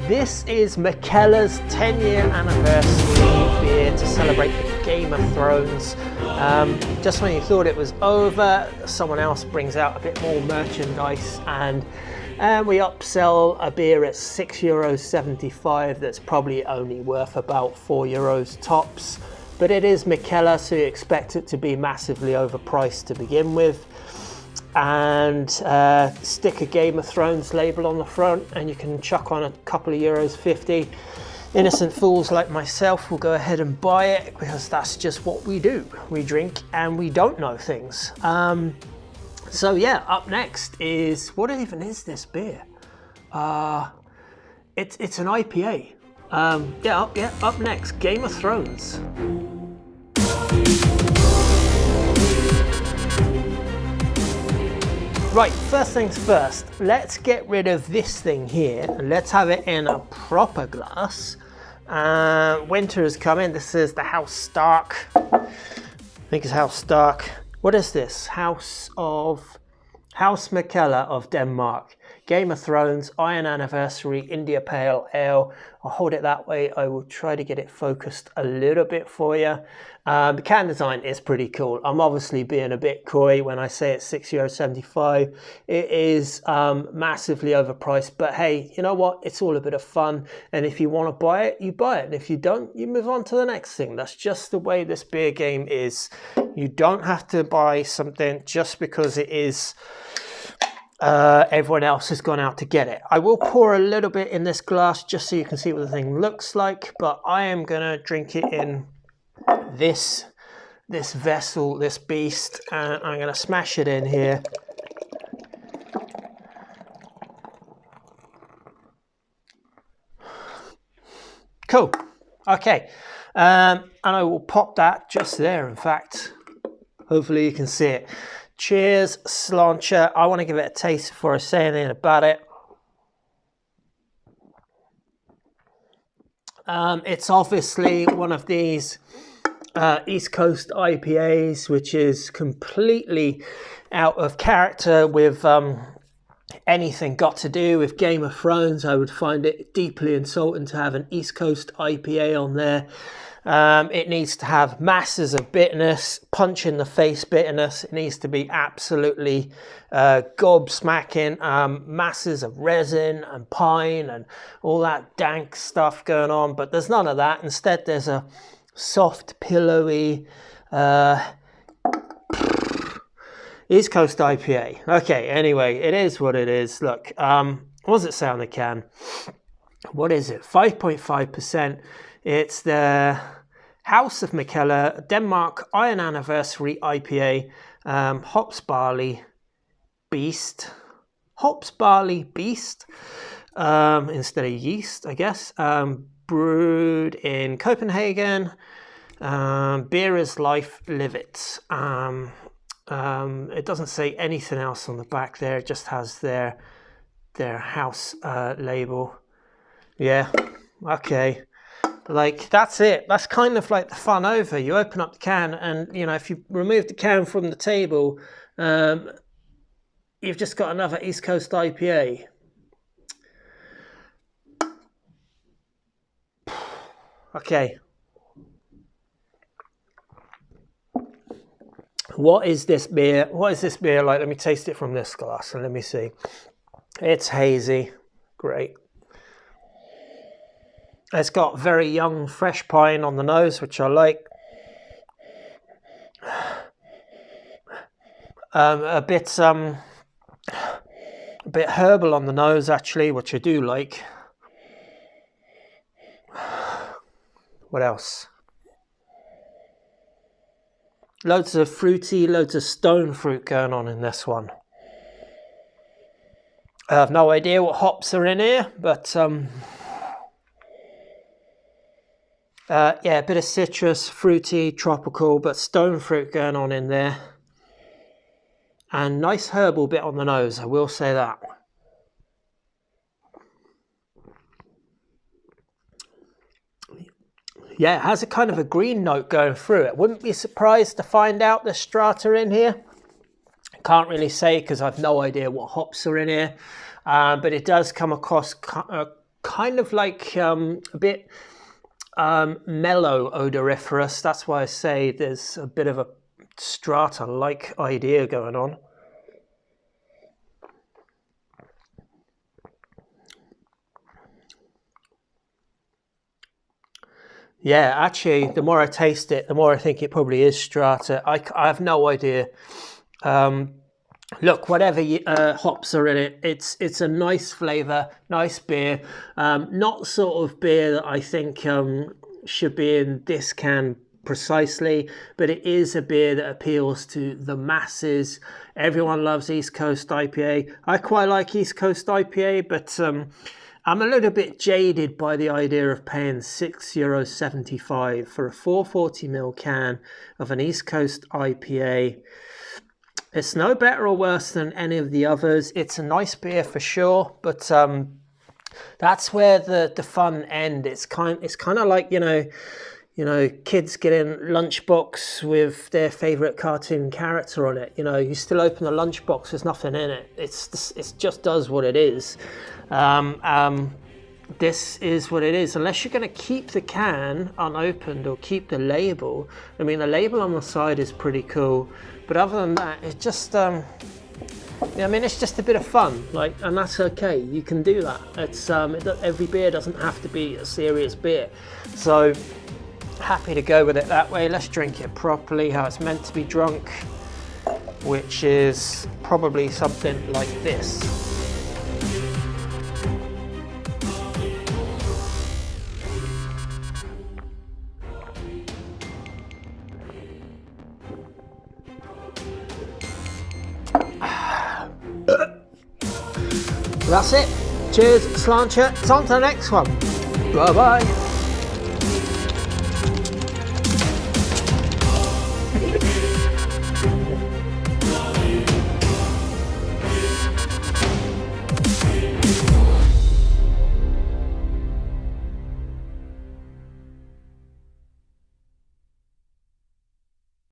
This is Mikkeller's 10-year anniversary beer to celebrate the Game of Thrones. Just when you thought it was over, someone else brings out a bit more merchandise, and we upsell a beer at €6.75 that's probably only worth about €4 tops. But it is Mikkeller, so you expect it to be massively overpriced to begin with. And stick a Game of Thrones label on the front, and you can chuck on a couple of €50. Innocent fools like myself will go ahead and buy it because that's just what we do. We drink and we don't know things. So yeah, up next is, what even is this beer? It's an IPA. Up next, Game of Thrones. Right, first things first, let's get rid of this thing here and let's have it in a proper glass. Winter is coming. This is the House Stark. I think it's House Stark. What is this? House Mikkeller of Denmark. Game of Thrones, Iron Anniversary, India Pale Ale. I'll hold it that way. I will try to get it focused a little bit for you. The can design is pretty cool. I'm obviously being a bit coy when I say it's €6.75. It is massively overpriced, but hey, you know what? It's all a bit of fun. And if you want to buy it, you buy it. And if you don't, you move on to the next thing. That's just the way this beer game is. You don't have to buy something just because it is everyone else has gone out to get it. I will pour a little bit in this glass just so you can see what the thing looks like, but I am gonna drink it in this vessel, this beast, and I'm gonna smash it in here. Cool. Okay, and I will pop that just there. In fact, hopefully you can see it. Cheers, Slancher. I want to give it a taste before I say anything about it. It's obviously one of these East Coast IPAs, which is completely out of character with anything got to do with Game of Thrones. I would find it deeply insulting to have an East Coast IPA on there. It needs to have masses of bitterness, punch in the face bitterness. It needs to be absolutely gobsmacking, masses of resin and pine and all that dank stuff going on. But there's none of that. Instead, there's a soft, pillowy East Coast IPA. Okay, anyway, it is what it is. Look, what does it say on the can? What is it? 5.5%. It's the House of Mikkeller, Denmark Iron Anniversary IPA, hops barley beast, instead of yeast, I guess. Brewed in Copenhagen. Beer is life, live it. It doesn't say anything else on the back there. It just has their house label. Yeah, okay. Like, that's it. That's kind of like the fun over. You open up the can and, you know, if you remove the can from the table, you've just got another East Coast IPA. Okay. What is this beer? What is this beer like? Let me taste it from this glass and let me see. It's hazy. Great. It's got very young, fresh pine on the nose, which I like. A bit herbal on the nose, actually, which I do like. What else? Loads of fruity, loads of stone fruit going on in this one. I have no idea what hops are in here, but yeah, a bit of citrus, fruity, tropical, but stone fruit going on in there. And nice herbal bit on the nose, I will say that. Yeah, it has a kind of a green note going through it. Wouldn't be surprised to find out there's strata in here. Can't really say because I've no idea what hops are in here. But it does come across kind of like a bit mellow odoriferous. That's why I say there's a bit of a strata-like idea going on. Yeah, actually, the more I taste it, the more I think it probably is strata. I have no idea. Look, whatever hops are in it, it's a nice flavour, nice beer. Not sort of beer that I think should be in this can precisely, but it is a beer that appeals to the masses. Everyone loves East Coast IPA. I quite like East Coast IPA, but I'm a little bit jaded by the idea of paying €6.75 for a 440ml can of an East Coast IPA. It's no better or worse than any of the others. It's a nice beer for sure, but that's where the fun ends. It's kind of like, you know, kids getting lunchbox with their favourite cartoon character on it. You know, you still open the lunchbox, there's nothing in it. It just does what it is. This is what it is. Unless you're going to keep the can unopened or keep the label. I mean, the label on the side is pretty cool, but other than that, it's just I mean, it's just a bit of fun, like, and that's okay. You can do that. It's every beer doesn't have to be a serious beer, so happy to go with it that way. Let's drink it properly, how it's meant to be drunk, which is probably something like this. That's it. Cheers, Slancher. It's on to the next one. Bye bye.